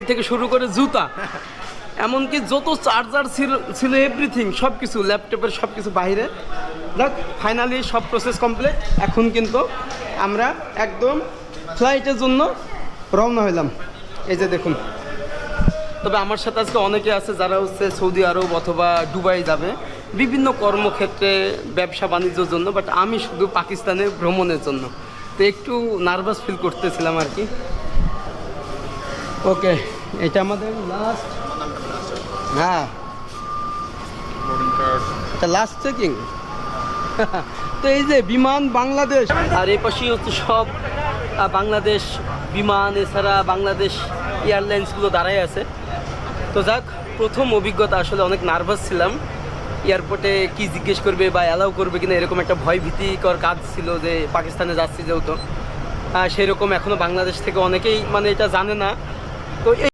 থেকে শুরু করে জুতা, এমনকি যত চার্জার ছিল এভরিথিং, সব কিছু ল্যাপটপের সব কিছু বাইরে। দেখ ফাইনালি সব প্রসেস কমপ্লিট। এখন কিন্তু আমরা একদম ফ্লাইটের জন্য রওনা হইলাম। এই যে দেখুন, তবে আমার সাথে আজকে অনেকে আছে যারা হচ্ছে সৌদি আরব অথবা দুবাই যাবে বিভিন্ন কর্মক্ষেত্রে, ব্যবসা বাণিজ্যের জন্য, বাট আমি শুধু পাকিস্তানে ভ্রমণের জন্য। তো একটু নার্ভাস ফিল করতেছিলাম আর কি। ওকে, এটা আমাদের লাস্ট, হ্যাঁ এটা লাস্ট চেকিং। তো এই যে বিমান বাংলাদেশ, আর এই পাশেই হচ্ছে সব বাংলাদেশ বিমান, এছাড়া বাংলাদেশ এয়ারলাইন্সগুলো দাঁড়ায় আছে। তো যাক, প্রথম অভিজ্ঞতা, আসলে অনেক নার্ভাস ছিলাম। এয়ারপোর্টে কি জিজ্ঞেস করবে বা অ্যালাউ করবে কিনা, এরকম একটা ভয় ভীতিকর কাজ ছিল যে পাকিস্তানে যাচ্ছি যেহেতু। সেরকম এখনও বাংলাদেশ থেকে অনেকেই মানে এটা জানে না। তো